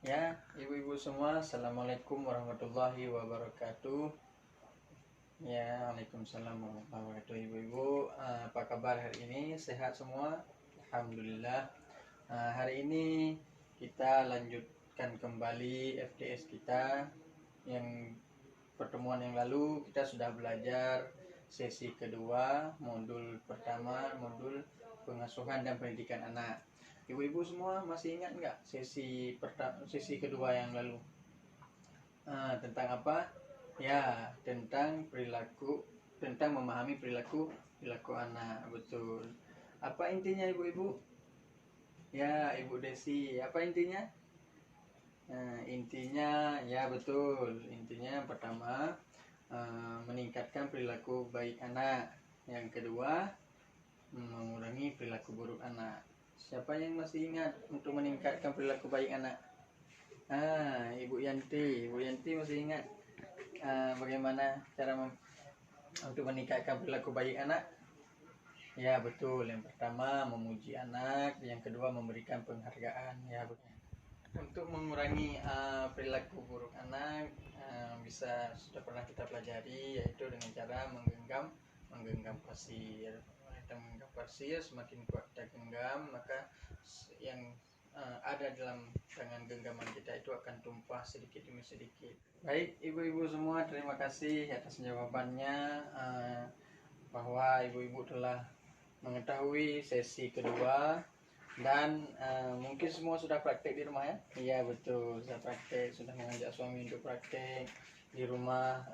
Ya, ibu-ibu semua, assalamualaikum warahmatullahi wabarakatuh. Ya, waalaikumsalam warahmatullahi wabarakatuh. Ibu-ibu, apa kabar hari ini? Sehat semua? Alhamdulillah. Hari ini kita lanjutkan kembali FDS kita. Yang pertemuan yang lalu kita sudah belajar sesi kedua, modul pertama, modul pengasuhan dan pendidikan anak. Ibu-ibu semua masih ingat nggak sesi kedua yang lalu? Tentang apa? Ya, tentang perilaku, tentang memahami perilaku anak, betul. Apa intinya ibu-ibu? Ya, Ibu Desi, apa intinya? Intinya ya betul. Intinya yang pertama, meningkatkan perilaku baik anak. Yang kedua, mengurangi perilaku buruk anak. Siapa yang masih ingat untuk meningkatkan perilaku baik anak? Ibu Yanti. Ibu Yanti masih ingat bagaimana cara untuk meningkatkan perilaku baik anak? Ya betul. Yang pertama memuji anak, yang kedua memberikan penghargaan. Ya betul. Untuk mengurangi perilaku buruk anak, bisa sudah pernah kita pelajari, yaitu dengan cara menggenggam pasir. Kita menggenggam pasir, semakin kuat kita genggam, maka yang ada dalam tangan genggaman kita itu akan tumpah sedikit demi sedikit. Baik, ibu-ibu semua, terima kasih atas jawabannya, bahwa ibu-ibu telah mengetahui sesi kedua dan mungkin semua sudah praktek di rumah ya. Iya betul, sudah praktek, sudah mengajak suami untuk praktek di rumah.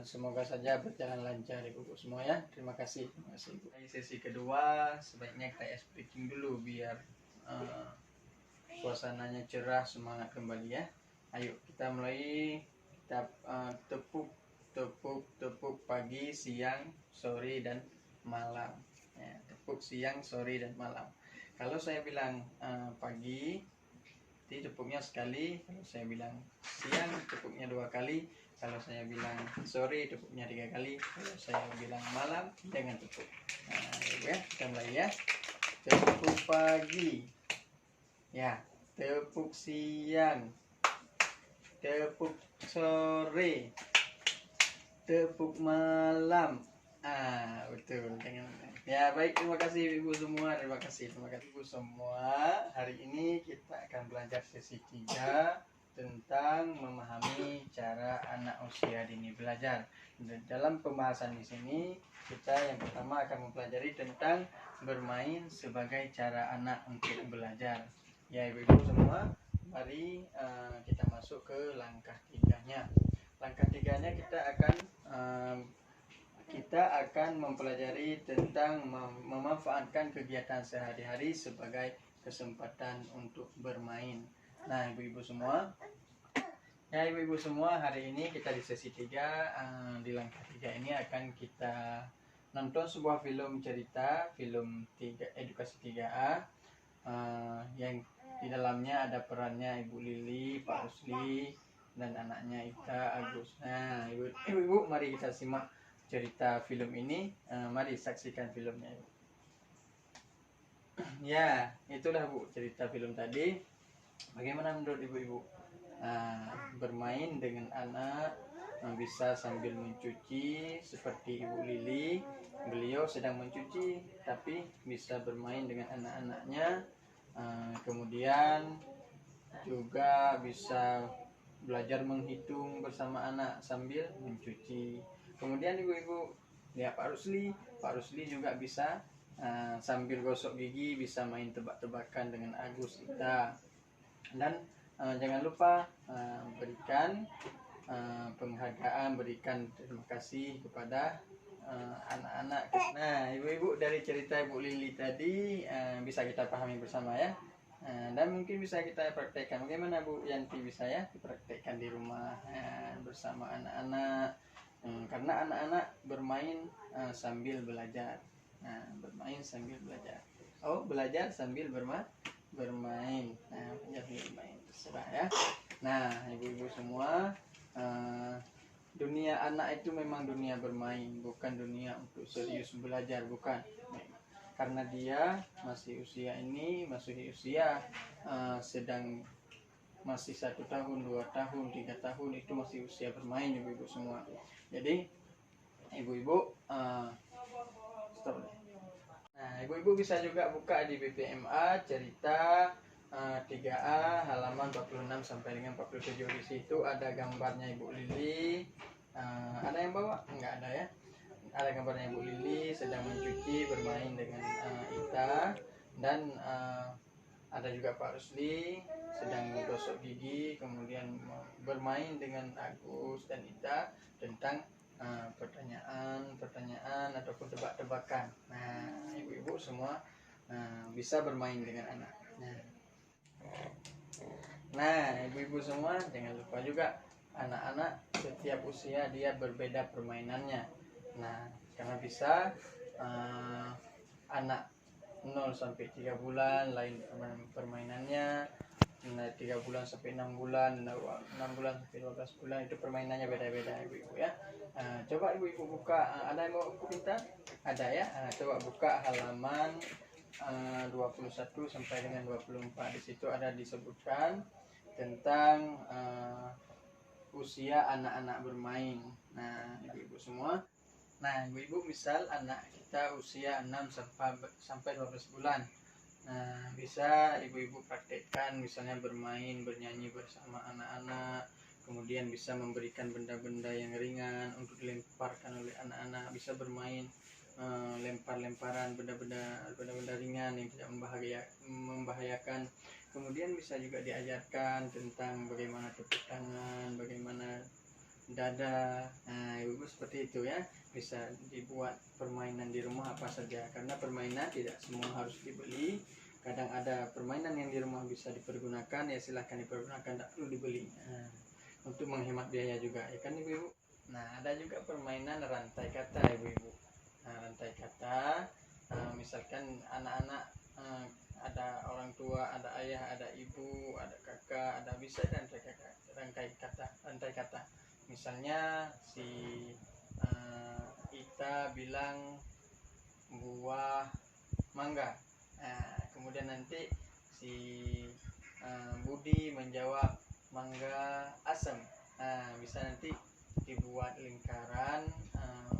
Semoga saja berjalan lancar ibu-ibu semua ya. Terima kasih ibu. Sesi kedua sebaiknya kita ice breaking dulu biar suasananya cerah, semangat kembali ya. Ayo kita mulai. Kita tepuk pagi, siang, sore dan malam ya. Tepuk siang, sore dan malam. Kalau saya bilang pagi, jadi tepuknya sekali. Kalau saya bilang siang, tepuknya 2 kali. Kalau saya bilang sore, tepuknya 3 kali. Kalau saya bilang malam, jangan tepuk. Ya, kita mulai ya. Tepuk pagi, ya. Tepuk siang, tepuk sore, tepuk malam. Betul. Ya baik, terima kasih ibu semua. Terima kasih ibu semua. Hari ini kita akan belajar sesi 3 tentang memahami cara anak usia dini belajar. Dalam pembahasan di sini kita yang pertama akan mempelajari tentang bermain sebagai cara anak untuk belajar. Ya ibu-ibu semua, mari kita masuk ke langkah 3-nya. Langkah 3-nya kita akan mempelajari tentang memanfaatkan kegiatan sehari-hari sebagai kesempatan untuk bermain. Nah, ibu-ibu semua, hari ini kita di sesi 3, di langkah 3 ini akan kita nonton sebuah film cerita, film edukasi 3A, yang di dalamnya ada perannya Ibu Lili, Pak Rusli, dan anaknya Ita Agus. Nah, ibu-ibu, mari kita simak cerita film ini. Mari saksikan filmnya. Ya, itulah Bu cerita film tadi. Bagaimana menurut ibu-ibu? Bermain dengan anak, bisa sambil mencuci seperti Ibu Lili. Beliau sedang mencuci tapi bisa bermain dengan anak-anaknya. Kemudian juga bisa belajar menghitung bersama anak sambil mencuci. Kemudian ibu-ibu, ya Pak Rusli juga bisa sambil gosok gigi bisa main tebak-tebakan dengan Agus kita. Dan jangan lupa berikan penghargaan, berikan terima kasih kepada anak-anak. Nah, ibu-ibu, dari cerita Ibu Lili tadi bisa kita pahami bersama ya. Dan mungkin bisa kita praktekkan. Bagaimana Bu Yanti, bisa ya dipraktekkan di rumah bersama anak-anak. Karena anak-anak bermain sambil belajar. Bermain sambil belajar. Oh, belajar sambil bermain. Belajar sambil bermain, terserah ya. Nah, ibu-ibu semua, dunia anak itu memang dunia bermain, bukan dunia untuk serius belajar, bukan. Karena dia masih usia sedang masih 1 tahun, 2 tahun, 3 tahun, itu masih usia bermain ibu-ibu semua. Jadi ibu-ibu stop deh. Nah, ibu-ibu bisa juga buka di BPMA cerita 3A halaman 46 sampai dengan 47. Di situ ada gambarnya Ibu Lili. Ada yang bawa? Enggak ada ya. Ada gambarnya Ibu Lili sedang mencuci bermain dengan Ita, dan ada juga Pak Rusli sedang menggosok gigi, kemudian bermain dengan Agus dan Ita tentang pertanyaan ataupun tebak-tebakan. Nah, ibu-ibu semua bisa bermain dengan anak. Nah, ibu-ibu semua jangan lupa juga anak-anak setiap usia dia berbeda permainannya. Nah, karena bisa anak 0 sampai 3 bulan lain permainannya, 3 bulan sampai 6 bulan, 6 bulan sampai 12 bulan itu permainannya beda-beda ibu-ibu ya. Coba ibu-ibu buka, ada yang mau buku pintar? Ada ya. Coba buka halaman 21 sampai dengan 24. Di situ ada disebutkan tentang usia anak-anak bermain. Nah, ibu-ibu semua. Nah, ibu-ibu misal anak kita usia 6 sampai 12 bulan. Nah, bisa ibu-ibu praktekkan misalnya bermain, bernyanyi bersama anak-anak, kemudian bisa memberikan benda-benda yang ringan untuk dilemparkan oleh anak-anak, bisa bermain lempar-lemparan benda-benda ringan yang tidak membahayakan. Kemudian bisa juga diajarkan tentang bagaimana tepuk tangan, bagaimana dada. Nah, ibu seperti itu ya. Bisa dibuat permainan di rumah apa saja, karena permainan tidak semua harus dibeli. Kadang ada permainan yang di rumah bisa dipergunakan, ya silahkan dipergunakan, tidak perlu dibeli. Untuk menghemat biaya juga ya kan ibu-ibu. Nah, ada juga permainan rantai kata ibu-ibu. Nah, rantai kata misalkan anak-anak ada orang tua, ada ayah, ada ibu, ada kakak, ada bisa rantai kata. Misalnya si Ita bilang buah mangga. Kemudian nanti si Budi menjawab mangga asam. Bisa nanti dibuat lingkaran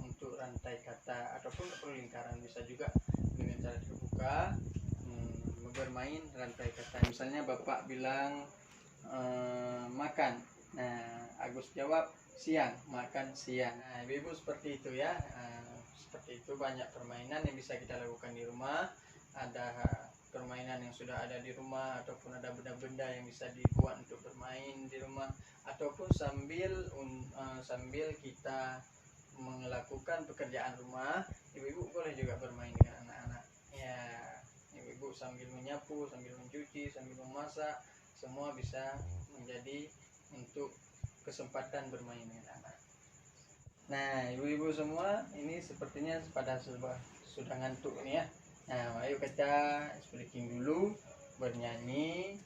untuk rantai kata, ataupun perlu lingkaran, bisa juga dengan cara terbuka bermain rantai kata. Misalnya bapak bilang makan, Agus jawab siang, makan siang. Nah, ibu seperti itu ya. Seperti itu banyak permainan yang bisa kita lakukan di rumah. Ada permainan yang sudah ada di rumah, ataupun ada benda-benda yang bisa dibuat untuk bermain di rumah, ataupun sambil kita melakukan pekerjaan rumah, ibu-ibu boleh juga bermain dengan anak-anak. Ya, ibu-ibu sambil menyapu, sambil mencuci, sambil memasak, semua bisa menjadi untuk kesempatan bermain dengan anak. Nah, ibu-ibu semua, ini sepertinya pada sudah ngantuk nih ya. Nah, ayo kita speaking dulu, bernyanyi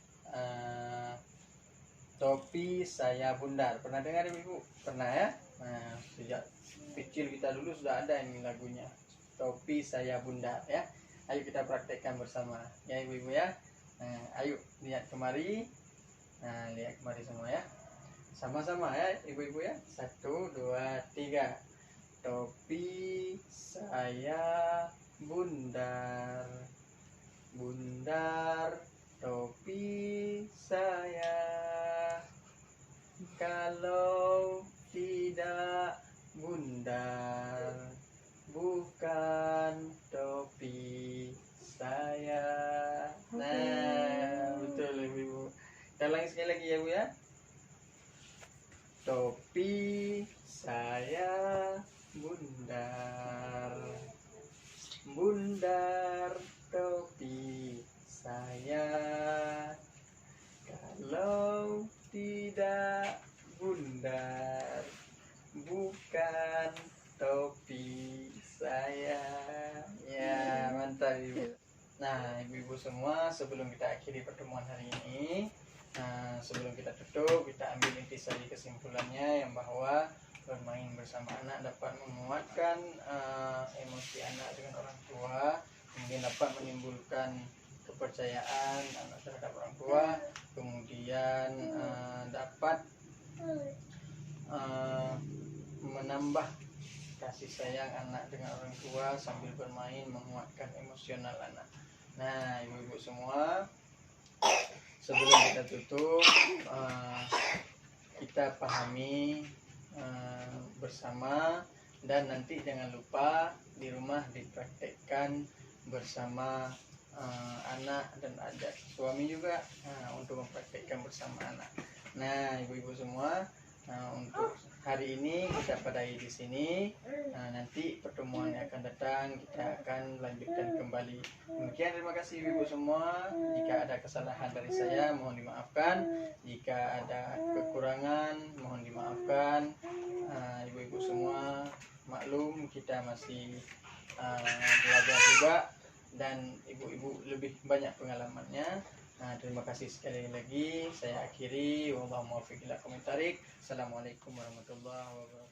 Topi Saya Bundar. Pernah dengar ibu? Pernah ya? Nah, sejak kecil kita dulu sudah ada ini lagunya, Topi Saya Bundar ya. Ayo kita praktekkan bersama ya ibu-ibu ya. Ayo lihat kemari. Lihat kemari semua ya. Sama-sama ya ibu-ibu ya. 1, 2, 3. Topi saya bundar, bundar topi saya. Kalau tidak bundar, bukan topi saya. Nah, betul ibu-ibu. Kita ulangi sekali lagi ya bu ya. Topi saya bundar, bundar topi saya. Kalau tidak bundar, bukan topi saya. Ya, mantap ibu. Nah, ibu-ibu semua, sebelum kita akhiri pertemuan hari ini, sebelum kita tutup, kita ambil intisari kesimpulannya, yang bahwa bermain bersama anak dapat menguatkan emosi anak dengan orang tua, kemudian dapat menimbulkan kepercayaan anak terhadap orang tua, kemudian dapat menambah kasih sayang anak dengan orang tua sambil bermain, menguatkan emosional anak. Nah, ibu-ibu semua, sebelum kita tutup, kita pahami bersama, dan nanti jangan lupa di rumah dipraktekkan bersama anak dan ajak suami juga untuk mempraktekkan bersama anak. Nah, ibu-ibu semua, untuk hari ini kita padahi di sini. Nanti pertemuan yang akan datang kita akan lanjutkan kembali. Demikian, terima kasih ibu semua. Jika ada kesalahan dari saya mohon dimaafkan. Jika ada kekurangan mohon dimaafkan. Ibu-ibu semua maklum kita masih belajar juga, dan ibu-ibu lebih banyak pengalamannya. Terima kasih sekali lagi. Saya akhiri. Wabillahi taufiq wal hidayah. Assalamualaikum warahmatullahi wabarakatuh.